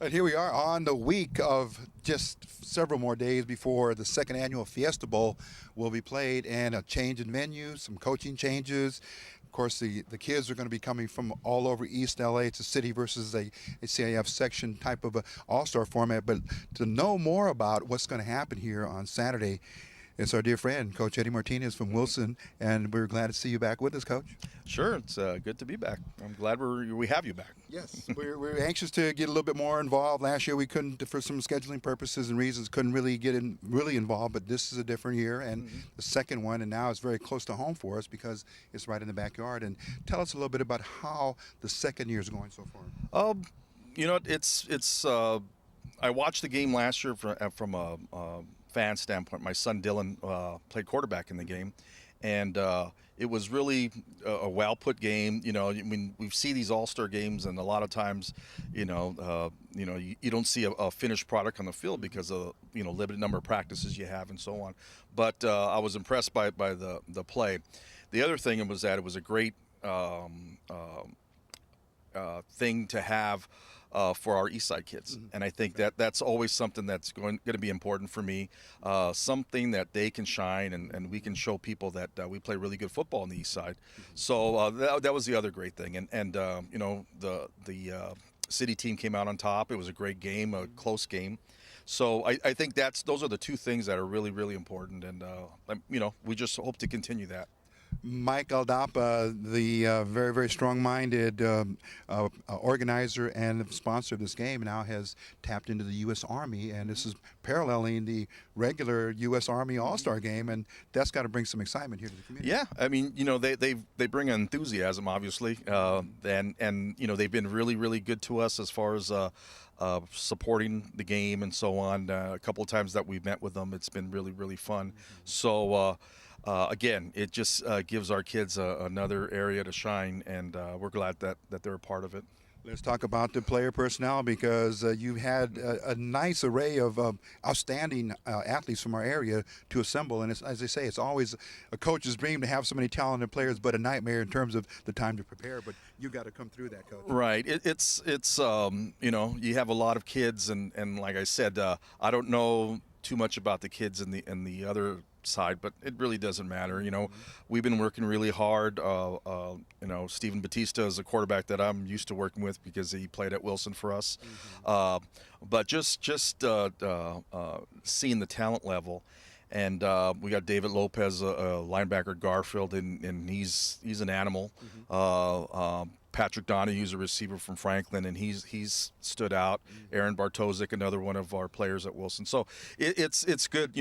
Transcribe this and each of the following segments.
And here we are on the week of just several more days before the second annual Fiesta Bowl will be played, and a change in venue, some coaching changes. Of course, the kids are going to be coming from all over East LA. It's a city versus a CIF section type of a all-star format. But to know more about what's going to happen here on Saturday, it's our dear friend, Coach Eddie Martinez from Wilson, and we're glad to see you back with us, Coach. Sure, it's good to be back. I'm glad we have you back. Yes, we're anxious to get a little bit more involved. Last year we couldn't, for some scheduling purposes and reasons, couldn't really get really involved. But this is a different year, and the second one, and now it's very close to home for us because it's right in the backyard. And tell us a little bit about how the second year is going so far. It's. I watched the game last year from a fan standpoint. My son Dylan played quarterback in the game, and it was really a well put game. I mean, we see these all-star games, and a lot of times, you don't see a finished product on the field because of limited number of practices you have and so on. But I was impressed by the play. The other thing was that it was a great thing to have for our East Side kids, and I think that's always something that's going to be important for me. Something that they can shine, and we can show people that we play really good football on the East Side. So that was the other great thing, and the city team came out on top. It was a great game, a close game. So I think those are the two things that are really, really important, and we just hope to continue that. Mike Aldapa, the very, very strong-minded organizer and sponsor of this game, now has tapped into the U.S. Army, and this is paralleling the regular U.S. Army All-Star game, and that's got to bring some excitement here to the community. Yeah, I mean, they bring enthusiasm, obviously, and they've been really, really good to us as far as supporting the game and so on. A couple of times that we've met with them, it's been really, really fun. So. Again, it just gives our kids another area to shine, and we're glad that they're a part of it. Let's talk about the player personnel, because you've had a nice array of outstanding athletes from our area to assemble. And as they say, it's always a coach's dream to have so many talented players, but a nightmare in terms of the time to prepare. But you got to come through that, Coach. Right. It's you have a lot of kids, and like I said, I don't know too much about the kids in the other side, but it really doesn't matter. We've been working really hard. Steven Batista is a quarterback that I'm used to working with because he played at Wilson for us. But just seeing the talent level, and we got David Lopez, a linebacker at Garfield, and he's an animal. Patrick Donahue's a receiver from Franklin, and he's stood out. Aaron Bartosik, another one of our players at Wilson. So it's good,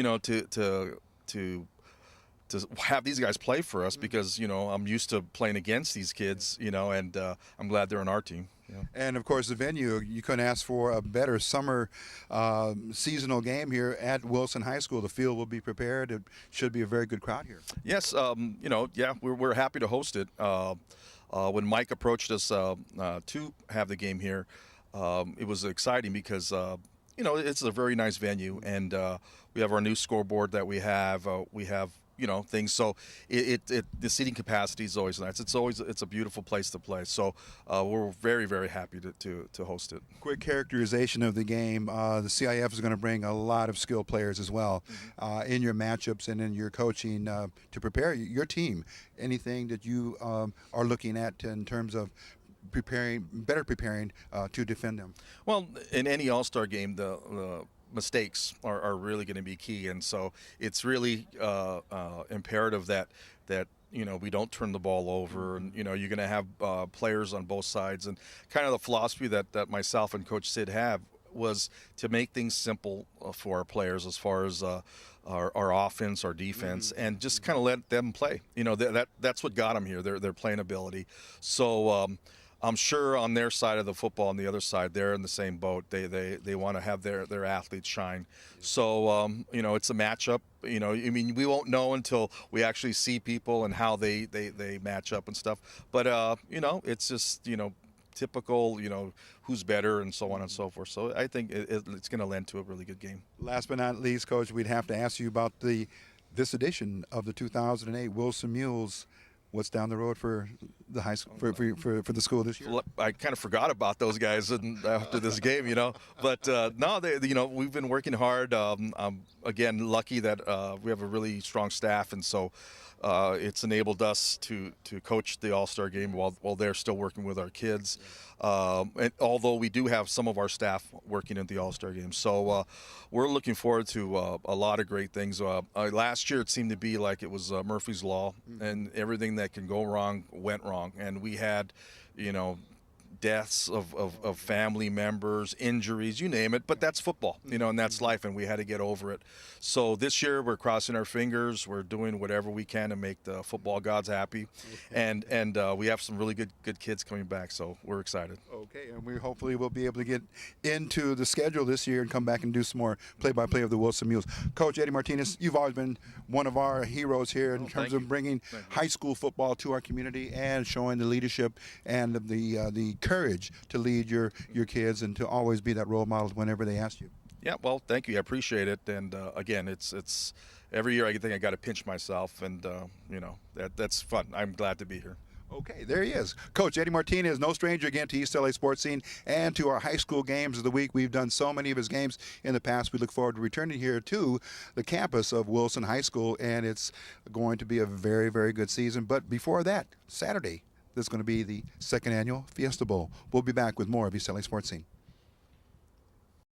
to have these guys play for us, because I'm used to playing against these kids, and I'm glad they're on our team. Yeah. And of course, the venue, you couldn't ask for a better summer seasonal game here at Wilson High School. The field will be prepared. It should be a very good crowd here. Yes, we're happy to host it. When Mike approached us to have the game here, it was exciting because it's a very nice venue, and we have our new scoreboard that we have things. So the seating capacity is always nice. It's a beautiful place to play. So we're very, very happy to host it. Quick characterization of the game. The CIF is going to bring a lot of skilled players as well in your matchups and in your coaching to prepare your team. Anything that you are looking at in terms of preparing to defend them? Well, in any All-Star game, the mistakes are really going to be key, and so it's really imperative that we don't turn the ball over, and you're going to have players on both sides. And kind of the philosophy that myself and Coach Sid have was to make things simple for our players as far as our offense, our defense, and just kind of let them play. That's what got them here, their playing ability. So I'm sure on their side of the football, on the other side, they're in the same boat. They want to have their athletes shine. So it's a matchup. I mean, we won't know until we actually see people and how they match up and stuff. But it's just typical, who's better and so on and so forth. So I think it's going to lend to a really good game. Last but not least, Coach, we'd have to ask you about this edition of the 2008 Wilson Mules What's down the road for the high school for the school this year? I kind of forgot about those guys after this game, But no, we've been working hard. I'm again lucky that we have a really strong staff, and so it's enabled us to coach the All-Star game while they're still working with our kids. And although we do have some of our staff working at the All-Star game, so we're looking forward to a lot of great things. Last year it seemed to be like it was Murphy's Law, and everything that can go wrong went wrong, and we had, deaths of family members, injuries, you name it, but that's football, and that's life, and we had to get over it. So this year we're crossing our fingers, we're doing whatever we can to make the football gods happy, and we have some really good kids coming back, so we're excited. Okay, and we hopefully will be able to get into the schedule this year and come back and do some more play-by-play of the Wilson Mules. Coach Eddie Martinez, you've always been one of our heroes here in terms of bringing high school football to our community and showing the leadership and the courage to lead your kids and to always be that role model whenever they ask you. Yeah, well, thank you. I appreciate it. And again, it's every year I think I got to pinch myself, and that's fun. I'm glad to be here. Okay, there he is. Coach Eddie Martinez, no stranger again to East LA sports scene and to our high school games of the week. We've done so many of his games in the past. We look forward to returning here to the campus of Wilson High School, and it's going to be a very, very good season. But before that, Saturday, there's going to be the second annual Fiesta Bowl. We'll be back with more of East LA Sports Scene.